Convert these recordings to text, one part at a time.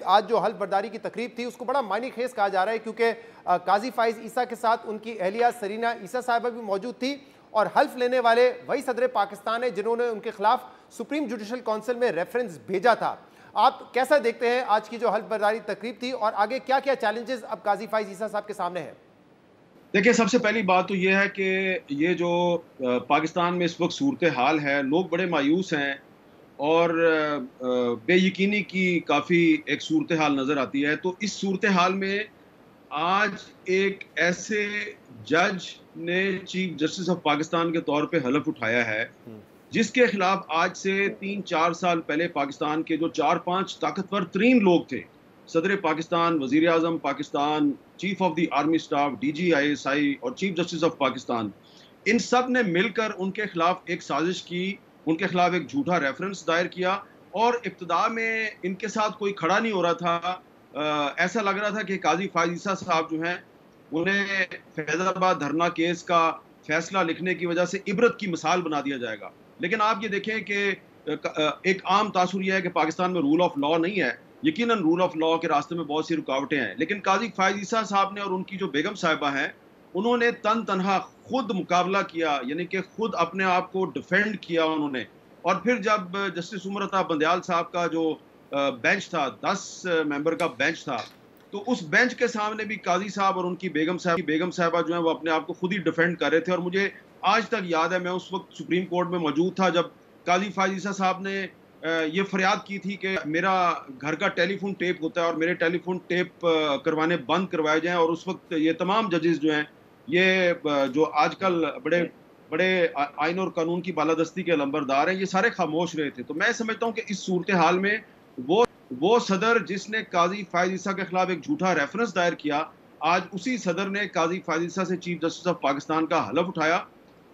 آج جو حلف برداری کی تقریب تھی اس کو بڑا معنی خیز کہا جا رہا ہے کیونکہ قاضی فائز عیسیٰ کے ساتھ ان کی اہلیہ سرینا عیسیٰ صاحبہ بھی موجود تھی اور حلف لینے والے وہی صدر پاکستان ہیں جنہوں نے ان کے خلاف سپریم جوڈیشل کونسل میں ریفرنس بھیجا تھا. آپ کیسا دیکھتے ہیں آج کی جو حلف برداری تقریب تھی اور آگے کیا کیا چیلنجز اب قاضی فائز عیسیٰ صاحب کے سامنے ہیں؟ دیکھیں، سب سے پہلی بات تو یہ ہے کہ یہ جو پاکستان میں اس وقت صورتحال ہے، لوگ بڑے مایوس ہیں اور بے یقینی کی کافی ایک صورتحال نظر آتی ہے. تو اس صورتحال میں آج ایک ایسے جج نے چیف جسٹس آف پاکستان کے طور پہ حلف اٹھایا ہے جس کے خلاف آج سے 3-4 سال پہلے پاکستان کے جو 4-5 طاقتور ترین لوگ تھے، صدر پاکستان، وزیر اعظم Pakistan, chief of the army staff, D G ISI اور چیف جسٹس آف پاکستان، ان سب نے مل کر ان کے خلاف ایک سازش کی، ان کے خلاف ایک جھوٹا ریفرنس دائر کیا. اور ابتدا میں ان کے ساتھ کوئی کھڑا نہیں ہو رہا تھا. ایسا لگ رہا تھا کہ قاضی فائز عیسیٰ صاحب جو ہیں انہیں فیض آباد دھرنا کیس کا فیصلہ لکھنے کی وجہ سے عبرت کی مثال بنا دیا جائے گا. لیکن آپ یہ دیکھیں کہ ایک عام تاثر یہ ہے کہ پاکستان میں رول آف لا نہیں ہے. یقیناً رول آف لا کے راستے میں بہت سی رکاوٹیں ہیں، لیکن قاضی فائز عیسیٰ صاحب نے اور ان کی جو بیگم صاحبہ ہیں انہوں نے تنہا خود مقابلہ کیا، یعنی کہ خود اپنے آپ کو ڈیفینڈ کیا انہوں نے. اور پھر جب جسٹس عمر عطا بندیال صاحب کا جو بینچ تھا، 10 ممبر کا بینچ تھا، تو اس بینچ کے سامنے بھی قاضی صاحب اور ان کی بیگم صاحبہ جو ہیں وہ اپنے آپ کو خود ہی ڈیفینڈ کر رہے تھے. اور مجھے آج تک یاد ہے، میں اس وقت سپریم کورٹ میں موجود تھا جب قاضی فائز عیسیٰ صاحب نے یہ فریاد کی تھی کہ میرا گھر کا ٹیلی فون ٹیپ ہوتا ہے اور میرے ٹیلی فون ٹیپ کروانے بند کروائے جائیں. اور اس وقت یہ تمام ججز جو ہیں، یہ جو آج کل بڑے آئین اور قانون کی بالادستی کے لمبردار ہیں، یہ سارے خاموش رہے تھے. تو میں سمجھتا ہوں کہ اس صورتحال میں وہ صدر جس نے قاضی فائز عیسیٰ کے خلاف ایک جھوٹا ریفرنس دائر کیا، آج اسی صدر نے قاضی فائز عیسیٰ سے چیف جسٹس آف پاکستان کا حلف اٹھایا.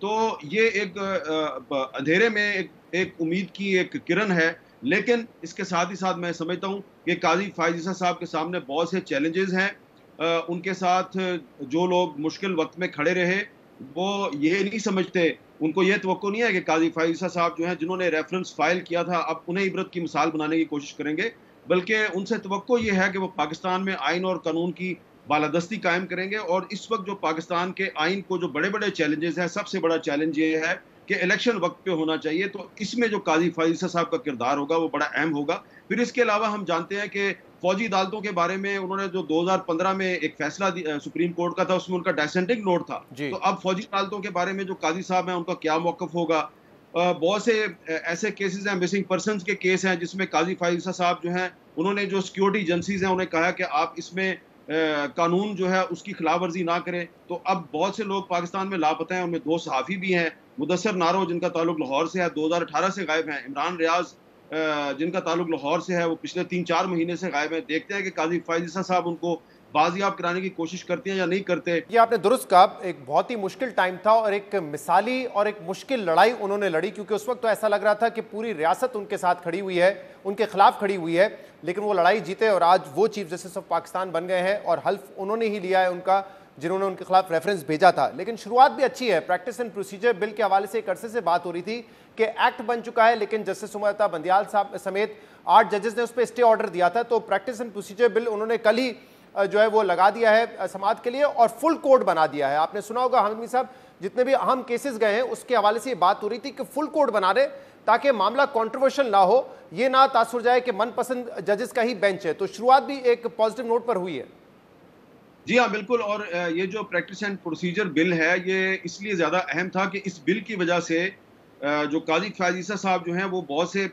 تو یہ ایک اندھیرے میں ایک امید کی ایک کرن ہے. لیکن اس کے ساتھ ہی ساتھ میں سمجھتا ہوں کہ قاضی فائز عیسیٰ صاحب کے سامنے بہت سے چیلنجز ہیں. ان کے ساتھ جو لوگ مشکل وقت میں کھڑے رہے وہ یہ نہیں سمجھتے، ان کو یہ توقع نہیں ہے کہ قاضی فائز عیسیٰ صاحب جو ہیں جنہوں نے ریفرنس فائل کیا تھا اب انہیں عبرت کی مثال بنانے کی کوشش کریں گے، بلکہ ان سے توقع یہ ہے کہ وہ پاکستان میں آئین اور قانون کی بالادستی قائم کریں گے. اور اس وقت جو پاکستان کے آئین کو جو بڑے بڑے چیلنجز ہیں، سب سے بڑا چیلنج یہ ہے کہ الیکشن وقت پہ ہونا چاہیے. تو اس میں جو قاضی فائز عیسیٰ صاحب کا کردار ہوگا وہ بڑا اہم ہوگا. پھر اس کے علاوہ ہم جانتے ہیں کہ فوجی عدالتوں کے بارے میں انہوں نے جو 2015 میں ایک فیصلہ سپریم کورٹ کا تھا، اس میں ان کا ڈسینٹنگ نوٹ تھا. تو اب فوجی عدالتوں کے بارے میں جو قاضی صاحب ہیں ان کا کیا موقف ہوگا؟ بہت سے ایسے کیسز ہیں، مسنگ پرسنز کے کیس ہیں جس میں قاضی فائز عیسیٰ صاحب جو ہیں انہوں نے جو سیکیورٹی ایجنسیز ہیں انہیں کہا کہ آپ اس میں قانون جو ہے اس کی خلاف ورزی نہ کریں. تو اب بہت سے لوگ پاکستان میں لاپتہ ہیں، ان میں 2 صحافی بھی ہیں. مدثر نارو جن کا تعلق لاہور سے ہے 2018 سے غائب ہیں. عمران ریاض جن کا تعلق لاہور سے ہے وہ پچھلے 3-4 مہینے سے غائب ہیں. دیکھتے ہیں کہ قاضی فائز عیسیٰ صاحب ان کو بازیاب کرانے کی کوشش کرتے ہیں یا نہیں کرتے. یہ آپ نے درست کہا، ایک بہت ہی مشکل ٹائم تھا اور ایک مثالی اور ایک مشکل لڑائی انہوں نے لڑی، کیونکہ اس وقت تو ایسا لگ رہا تھا کہ پوری ریاست ان کے ساتھ کھڑی ہوئی ہے، ان کے خلاف کھڑی ہوئی ہے. لیکن وہ لڑائی جیتے اور آج وہ چیف جسٹس آف پاکستان بن گئے ہیں اور حلف انہوں نے ہی لیا ہے ان کا، جنہوں نے ان کے خلاف ریفرنس بھیجا تھا. لیکن شروعات بھی اچھی ہے. پریکٹس اینڈ پروسیجر بل کے حوالے سے ایک عرصے سے بات ہو رہی تھی کہ ایکٹ بن چکا ہے، لیکن جسٹس عمر عطا بندیال صاحب سمیت 8 ججز نے اس پہ اسٹے آرڈر دیا تھا. تو پریکٹس اینڈ پروسیجر بل انہوں نے کل ہی جو ہے وہ لگا دیا ہے سماعت کے لیے اور فل کوڈ بنا دیا ہے. آپ نے سنا ہوگا حامد صاحب، جتنے بھی اہم کیسز گئے ہیں اس کے حوالے سے یہ بات ہو رہی تھی کہ فل کوڈ بنا دے تاکہ معاملہ کنٹروورشل نہ ہو، یہ نہ تاثر جائے کہ من پسند ججز کا ہی بینچ ہے. تو شروعات بھی ایک پازیٹیو نوٹ پر ہوئی ہے. جی ہاں، بالکل. اور یہ جو پریکٹس اینڈ پروسیجر بل ہے یہ اس لیے زیادہ اہم تھا کہ اس بل کی وجہ سے جو قاضی فائز عیسیٰ صاحب جو ہیں وہ بہت سے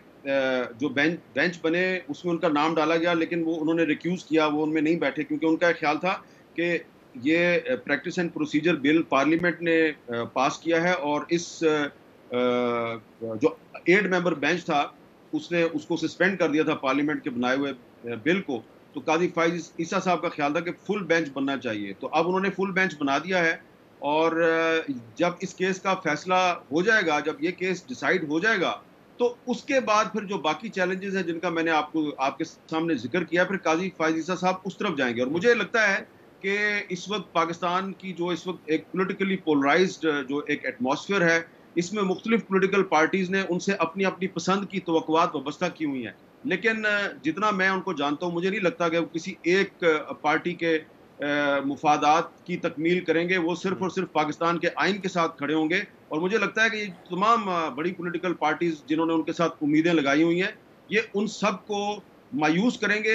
جو بینچ بنے اس میں ان کا نام ڈالا گیا، لیکن وہ انہوں نے ریکیوز کیا، وہ ان میں نہیں بیٹھے کیونکہ ان کا خیال تھا کہ یہ practice and procedure bill parliament نے پاس کیا ہے اور اس جو 8 ممبر بینچ تھا اس نے اس کو سسپینڈ کر دیا تھا پارلیمنٹ کے بنائے ہوئے بل کو. تو قاضی فائز عیسیٰ صاحب کا خیال تھا کہ فل بینچ بننا چاہیے. تو اب انہوں نے فل بینچ بنا دیا ہے اور جب اس کیس کا فیصلہ ہو جائے گا، جب یہ کیس ڈیسائیڈ ہو جائے گا تو اس کے بعد پھر جو باقی چیلنجز ہیں جن کا میں نے آپ کے سامنے ذکر کیا، پھر قاضی فائز عیسیٰ صاحب اس طرف جائیں گے. اور مجھے لگتا ہے کہ اس وقت پاکستان کی جو اس وقت ایک پولیٹیکلی پولرائزڈ جو ایک ایٹماسفیئر ہے، اس میں مختلف پولیٹیکل پارٹیز نے ان سے اپنی اپنی پسند کی توقعات وابستہ کی ہوئی ہیں. لیکن جتنا میں ان کو جانتا ہوں مجھے نہیں لگتا کہ وہ کسی ایک پارٹی کے مفادات کی تکمیل کریں گے. وہ صرف اور صرف پاکستان کے آئین کے ساتھ کھڑے ہوں گے, اور مجھے لگتا ہے کہ یہ تمام بڑی پولیٹیکل پارٹیز جنہوں نے ان کے ساتھ امیدیں لگائی ہوئی ہیں, یہ ان سب کو مایوس کریں گے